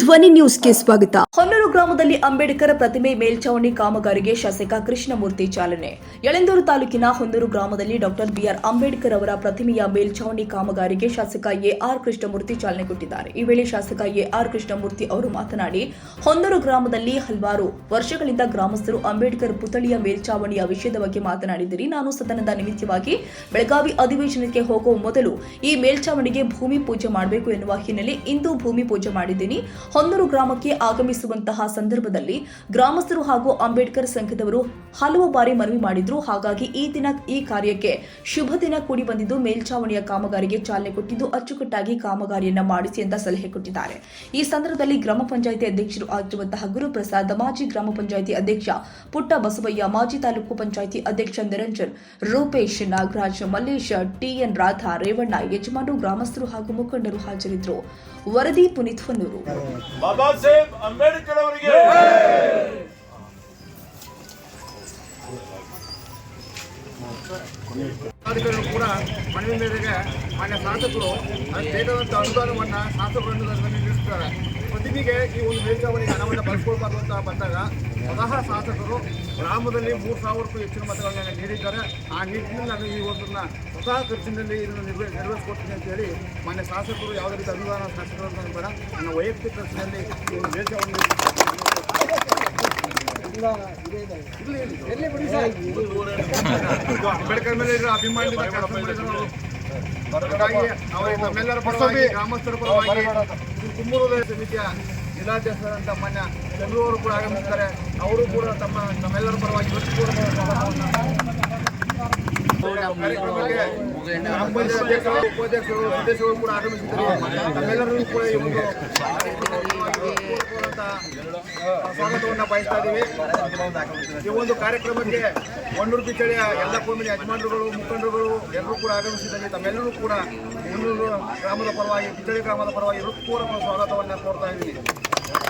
ಧ್ವನಿ ನ್ಯೂಸ್ಗೆ ಸ್ವಾಗತ. ಹೊನ್ನೂರು ಗ್ರಾಮದಲ್ಲಿ ಅಂಬೇಡ್ಕರ್ ಪ್ರತಿಮೆ ಮೇಲ್ಛಾವಣಿ ಕಾಮಗಾರಿಗೆ ಶಾಸಕ ಕೃಷ್ಣಮೂರ್ತಿ ಚಾಲನೆ. ಯಳಂದೂರು ತಾಲೂಕಿನ ಹೊನ್ನೂರು ಗ್ರಾಮದಲ್ಲಿ ಡಾಕ್ಟರ್ ಬಿಆರ್ ಅಂಬೇಡ್ಕರ್ ಅವರ ಪ್ರತಿಮೆಯ ಮೇಲ್ಛಾವಣಿ ಕಾಮಗಾರಿಗೆ ಶಾಸಕ ಎಆರ್ ಕೃಷ್ಣಮೂರ್ತಿ ಚಾಲನೆ ಕೊಟ್ಟಿದ್ದಾರೆ. ಈ ವೇಳೆ ಶಾಸಕ ಎಆರ್ ಕೃಷ್ಣಮೂರ್ತಿ ಅವರು ಮಾತನಾಡಿ, ಹೊನ್ನೂರು ಗ್ರಾಮದಲ್ಲಿ ಹಲವಾರು ವರ್ಷಗಳಿಂದ ಗ್ರಾಮಸ್ಥರು ಅಂಬೇಡ್ಕರ್ ಪುತ್ಥಳಿಯ ಮೇಲ್ಛಾವಣಿಯ ವಿಷಯದ ಬಗ್ಗೆ ಮಾತನಾಡಿದ್ದೀರಿ. ನಾನು ಸದನದ ನಿಮಿತ್ತವಾಗಿ ಬೆಳಗಾವಿ ಅಧಿವೇಶನಕ್ಕೆ ಹೋಗುವ ಮೊದಲು ಈ ಮೇಲ್ಛಾವಣಿಗೆ ಭೂಮಿ ಪೂಜೆ ಮಾಡಬೇಕು ಎನ್ನುವ ಹಿನ್ನೆಲೆ ಇಂದು ಭೂಮಿ ಪೂಜೆ ಮಾಡಿದ್ದೀನಿ. ಹೊನ್ನೂರು ಗ್ರಾಮಕ್ಕೆ ಆಗಮಿಸುವಂತಹ ಸಂದರ್ಭದಲ್ಲಿ ಗ್ರಾಮಸ್ಥರು ಹಾಗೂ ಅಂಬೇಡ್ಕರ್ ಸಂಘದವರು ಹಲವು ಬಾರಿ ಮನವಿ ಮಾಡಿದ್ರು. ಹಾಗಾಗಿ ಈ ಕಾರ್ಯಕ್ಕೆ ಶುಭ ದಿನ ಕೂಡಿ ಬಂದಿದ್ದು ಮೇಲ್ಛಾವಣಿಯ ಕಾಮಗಾರಿಗೆ ಚಾಲನೆ ಕೊಟ್ಟಿದ್ದು ಅಚ್ಚುಕಟ್ಟಾಗಿ ಕಾಮಗಾರಿಯನ್ನ ಮಾಡಿಸಿ ಅಂತ ಸಲಹೆ ಕೊಟ್ಟಿದ್ದಾರೆ. ಈ ಸಂದರ್ಭದಲ್ಲಿ ಗ್ರಾಮ ಪಂಚಾಯಿತಿ ಅಧ್ಯಕ್ಷರು ಆಗಿರುವಂತಹ ಗುರುಪ್ರಸಾದ್, ಮಾಜಿ ಗ್ರಾಮ ಪಂಚಾಯಿತಿ ಅಧ್ಯಕ್ಷ ಪುಟ್ಟ ಬಸವಯ್ಯ, ಮಾಜಿ ತಾಲೂಕು ಪಂಚಾಯಿತಿ ಅಧ್ಯಕ್ಷ ನಿರಂಜನ್, ರೂಪೇಶ್, ನಾಗರಾಜ್, ಮಲ್ಲೇಶ್, ಟಿಎನ್ ರಾಧಾ, ರೇವಣ್ಣ, ಯಜಮಾನರು, ಗ್ರಾಮಸ್ಥರು ಹಾಗೂ ಮುಖಂಡರು ಹಾಜರಿದ್ದರು. ವರದಿ ಪುನೀತ್ ಹೊನ್ನೂರು. ಬಾಬಾ ಸಾಹೇಬ್ ಅಂಬೇಡ್ಕರ್ ಅವರಿಗೆ ಕೂಡ ಮನವಿ ಮೇರೆಗೆ ಮಾನ್ಯ ಶಾಸಕರು ಬೇಕಾದಂಥ ಅನುದಾನವನ್ನು ಶಾಸಕರು ನೀಡುತ್ತಾರೆ. ಪ್ರತಿಮೆಗೆ ಈ ಒಂದು ಮೇಲ್ಛಾವಣಿಗೆ ಹಣವನ್ನು ಬಳಸ್ಕೊಳ್ಬಾರ್ದು ಅಂತ ಬಂದಾಗ ಸ್ವತಃ ಶಾಸಕರು ಗ್ರಾಮದಲ್ಲಿ 3,000ಕ್ಕೂ ಹೆಚ್ಚಿನ ಮತಗಳನ್ನು ನೀಡಿದ್ದಾರೆ. ಆ ನಿಟ್ಟಿನಲ್ಲಿ ನಾನು ಈ ಒಂದನ್ನು ಸ್ವತಃ ಖರ್ಚಿನಲ್ಲಿ ಇದನ್ನು ನೆರವೇರಿಸ್ಕೊಡ್ತೀನಿ ಅಂತ ಹೇಳಿ ಮಾನ್ಯ ಶಾಸಕರು ಯಾವುದೇ ರೀತಿ ಅನುದಾನ ಶಾಸಕರನ್ನು ಬೇಡ, ನನ್ನ ವೈಯಕ್ತಿಕ ಖರ್ಚಿನಲ್ಲಿ ಈ ಒಂದು ಮೇಲ್ಛಾವಣಿ ಅಂಬೇಡ್ಕರ್ ಮೇಲೆ ಅಭಿಮಾನದಿಂದ ನಮ್ಮೆಲ್ಲರ ಪರವಾಗಿ, ಗ್ರಾಮಸ್ಥರ ಪರವಾಗಿ, ಕುಮ್ಮೂರು ಸಮಿತಿಯ ಜಿಲ್ಲಾಧ್ಯಕ್ಷರಂತ ಮಾನ್ಯ ಚಂದ್ರವರು ಕೂಡ ಆಗಮಿಸಿದ್ದಾರೆ. ಅವರು ಕೂಡ ನಮ್ಮೆಲ್ಲರ ಪರವಾಗಿ ಕಾರ್ಯಕ್ರಮಕ್ಕೆ ಉಪಾಧ್ಯಕ್ಷರು ಸದಸ್ಯರು ಕೂಡ ಆಗಮಿಸಿದ್ದಾರೆ. ನಮ್ಮೆಲ್ಲರಿಗೂ ಕೂಡ ಈ ಒಂದು ಸ್ವಾಗತವನ್ನು ಬಯಸ್ತಾ ಇದ್ದೀವಿ. ಈ ಒಂದು ಕಾರ್ಯಕ್ರಮಕ್ಕೆ ಹೊನ್ನೂರು ಪಿಚ್ಚಳಿಯ ಎಲ್ಲ ಕೋಮಿನ ಯಜಮಾನರುಗಳು, ಮುಖಂಡರುಗಳು ಎಲ್ಲರೂ ಕೂಡ ಆಗಮಿಸಿದ್ದಾರೆ. ತಮ್ಮೆಲ್ಲರೂ ಕೂಡ ಹೊನ್ನೂರು ಗ್ರಾಮದ ಪರವಾಗಿ, ಪಿಚ್ಚಳಿ ಗ್ರಾಮದ ಪರವಾಗಿ ಎಲ್ಲರೂ ಕೂಡ ಸ್ವಾಗತವನ್ನು ಕೋರ್ತಾ ಇದ್ದೀವಿ.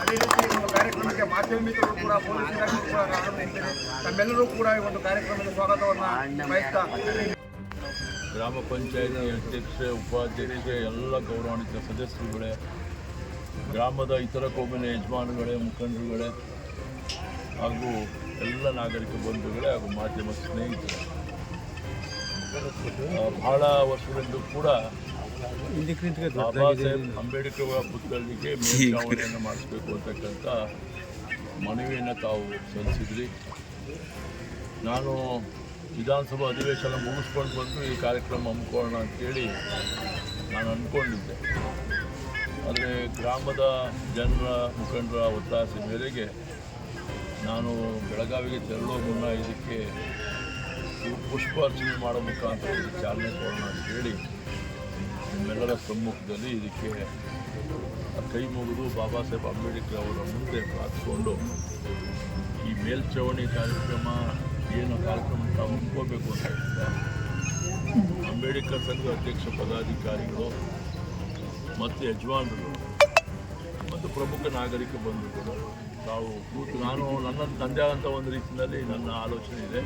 ಅದೇ ರೀತಿ ಈ ಒಂದು ಕಾರ್ಯಕ್ರಮಕ್ಕೆ ಮಾಧ್ಯಮ ಮಿತ್ರರು ಕೂಡ, ಪೊಲೀಸ್ ಇಲಾಖೆ ಕೂಡ ಆಗಮಿಸಿದ್ದಾರೆ. ತಮ್ಮೆಲ್ಲರೂ ಕೂಡ ಈ ಒಂದು ಕಾರ್ಯಕ್ರಮದ ಸ್ವಾಗತವನ್ನು ಬಯಸ್ತಾ ಗ್ರಾಮ ಪಂಚಾಯತಿ ಅಧ್ಯಕ್ಷೆ, ಉಪಾಧ್ಯಕ್ಷೆ, ಎಲ್ಲ ಗೌರವಾನ್ವಿತ ಸದಸ್ಯರುಗಳೇ, ಗ್ರಾಮದ ಇತರ ಕೋಮಿನ ಯಜಮಾನಗಳೇ, ಮುಖಂಡರುಗಳೇ ಹಾಗೂ ಎಲ್ಲ ನಾಗರಿಕ ಬಂಧುಗಳೇ ಹಾಗೂ ಮಾಧ್ಯಮ ಸ್ನೇಹಿತರೆ, ಬಹಳ ವರ್ಷಗಳಿಂದ ಕೂಡ ಬಾಬಾ ಸಾಹೇಬ್ ಅಂಬೇಡ್ಕರ್ ಅವರ ಪುತ್ಥಳಿಗೆ ಮೇಲ್ಛಾವಣಿಯನ್ನು ಮಾಡಿಸಬೇಕು ಅಂತಕ್ಕಂಥ ಮನವಿಯನ್ನು ತಾವು ಸಲ್ಲಿಸಿದ್ರಿ. ನಾನು ವಿಧಾನಸಭಾ ಅಧಿವೇಶನ ಮುಗಿಸ್ಕೊಂಡು ಬಂದು ಈ ಕಾರ್ಯಕ್ರಮ ಹಮ್ಮಿಕೊಳ್ಳೋಣ ಅಂತೇಳಿ ನಾನು ಅಂದ್ಕೊಂಡಿದ್ದೆ. ಆದರೆ ಗ್ರಾಮದ ಜನರ ಮುಖಂಡರ ಒತ್ತಾಸೆ ಮೇರೆಗೆ ನಾನು ಬೆಳಗಾವಿಗೆ ತೆರಳುವ ಮುನ್ನ ಇದಕ್ಕೆ ಪುಷ್ಪಾರ್ಚನೆ ಮಾಡೋ ಮುಖಾಂತರ ಇದಕ್ಕೆ ಚಾಲನೆ ಕೊಡೋಣ ಅಂತೇಳಿ ನಿಮ್ಮೆಲ್ಲರ ಸಮ್ಮುಖದಲ್ಲಿ ಇದಕ್ಕೆ ಕೈ ಮುಗಿದು ಬಾಬಾ ಸಾಹೇಬ್ ಅಂಬೇಡ್ಕರ್ ಅವರ ಮುಂದೆ ಪ್ರಾರ್ಥಿಸಿಕೊಂಡು ಈ ಮೇಲ್ಛಾವಣಿ ಕಾರ್ಯಕ್ರಮ ಏನು ಕಾರ್ಯಕ್ರಮ ತಾವು ಹಮ್ಮಿಕೋಬೇಕು ಅಂತ ಹೇಳಿದ್ರೆ ಅಂಬೇಡ್ಕರ್ ಸಂಘ ಅಧ್ಯಕ್ಷ ಪದಾಧಿಕಾರಿಗಳು ಮತ್ತು ಯಜಮಾನರು ಮತ್ತು ಪ್ರಮುಖ ನಾಗರಿಕ ಬಂಧುಗಳು ತಾವು ಕೂತು, ನಾನು ನನ್ನದೇ ಆದಂಥ ಒಂದು ರೀತಿಯಲ್ಲಿ ನನ್ನ ಆಲೋಚನೆ ಇದೆ.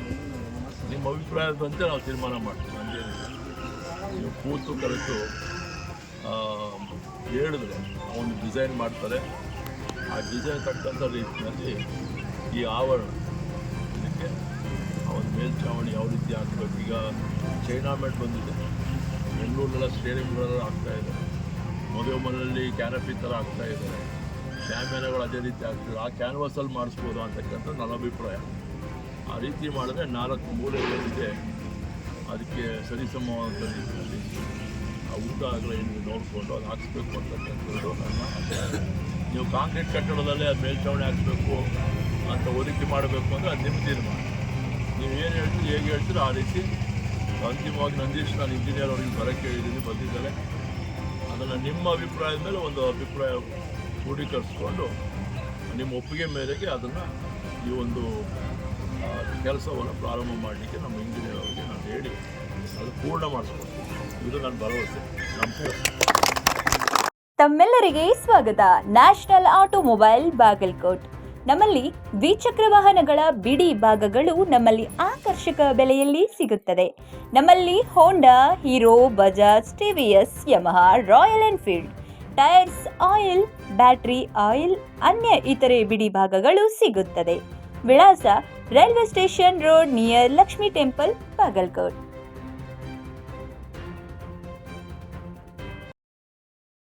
ನಿಮ್ಮ ಅಭಿಪ್ರಾಯದಂತೆ ನಾವು ತೀರ್ಮಾನ ಮಾಡ್ತೀವಿ. ನಮಗೇನಿದೆ, ನೀವು ಕೂತು ಕರೆದು ಹೇಳಿದ್ರೆ ಒಂದು ಡಿಸೈನ್ ಮಾಡ್ತಾರೆ. ಆ ಡಿಸೈನ್ ತಕ್ಕಂಥ ರೀತಿಯಲ್ಲಿ ಈ ಆವರಣ ಇದಕ್ಕೆ ಆ ಒಂದು ಮೇಲ್ಛಾವಣಿ ಯಾವ ರೀತಿ ಹಾಕಬೇಕು. ಈಗ ಚೈನಾ ಮೆಟ್ ಬಂದಿದೆ, ಬೆಂಗಳೂರೆಲ್ಲ ಸ್ಟೇಡಿಯಂಗಳೆಲ್ಲ ಆಗ್ತಾಯಿದೆ, ಮದುವೆ ಮನೆಯಲ್ಲಿ ಕ್ಯಾನಪಿ ಥರ ಆಗ್ತಾಯಿದ್ದಾರೆ, ಕ್ಯಾಮೆರಾಗಳು ಅದೇ ರೀತಿ ಆಗ್ತದೆ. ಆ ಕ್ಯಾನ್ವಾಸಲ್ಲಿ ಮಾಡಿಸ್ಬೋದು ಅಂತಕ್ಕಂಥ ನನ್ನ ಅಭಿಪ್ರಾಯ. ಆ ರೀತಿ ಮಾಡಿದ್ರೆ 4 ಮೂಲೆಗಳಿದೆ, ಅದಕ್ಕೆ ಸರಿಸಮವಾದ ರೀತಿಯಲ್ಲಿ ಆ ಉದ್ದ ಆಗಲ ಏನಿದೆ ನೋಡಿಕೊಂಡು ಅದು ಹಾಕಿಸ್ಬೇಕು ಅಂತಕ್ಕಂಥದ್ದು ನನ್ನ ಆಶಯ. ನೀವು ಕಾಂಕ್ರೀಟ್ ಕಟ್ಟಡದಲ್ಲೇ ಅದು ಮೇಲ್ಛಾವಣಿ ಹಾಕಬೇಕು ಅಂತ ಒದಗಿ ಮಾಡಬೇಕು ಅಂದರೆ ಅದು ನಿಮ್ಮ ತೀರ್ಮಾನ. ನೀವು ಏನು ಹೇಳ್ತೀರಿ, ಹೇಗೆ ಹೇಳ್ತೀರೋ ಆ ರೀತಿ. ಅಂತಿಮವಾಗಿ ನಂದೀಶ್, ನಾನು ಇಂಜಿನಿಯರ್ ಅವ್ರಿಗೆ ಬರೋಕ್ಕೆ ಹೇಳಿದ್ದೀನಿ, ಬಂದಿದ್ದಾರೆ. ಅದನ್ನು ನಿಮ್ಮ ಅಭಿಪ್ರಾಯದ ಮೇಲೆ ಒಂದು ಅಭಿಪ್ರಾಯ ಕ್ರೋಢೀಕರಿಸ್ಕೊಂಡು ನಿಮ್ಮ ಒಪ್ಪಿಗೆ ಮೇರೆಗೆ ಅದನ್ನು ಈ ಒಂದು ಕೆಲಸವನ್ನು ಪ್ರಾರಂಭ ಮಾಡಲಿಕ್ಕೆ ನಮ್ಮ ಇಂಜಿನಿಯರ್ ಅವರಿಗೆ ನಾನು ಹೇಳಿ ಅದು ಪೂರ್ಣ ಮಾಡಿಸ್ಕೊಡ್ತೀನಿ. ಇದು ನನ್ನ ಭರವಸೆ. ನಮಸ್ಕಾರ. ತಮ್ಮೆಲ್ಲರಿಗೆ ಸ್ವಾಗತ. National automobile Bagalkot. ನಮ್ಮಲ್ಲಿ ದ್ವಿಚಕ್ರ ವಾಹನಗಳ ಬಿಡಿ ಭಾಗಗಳು ನಮ್ಮಲ್ಲಿ ಆಕರ್ಷಕ ಬೆಲೆಯಲ್ಲಿ ಸಿಗುತ್ತದೆ. ನಮ್ಮಲ್ಲಿ Honda, Hero, Bajaj, TVS, Yamaha, Royal Enfield tyres oil, battery oil, ಅನ್ಯ ಇತರೆ ಬಿಡಿ ಭಾಗಗಳು ಸಿಗುತ್ತದೆ. ವಿಳಾಸ railway station road near Lakshmi temple, Bagalkot.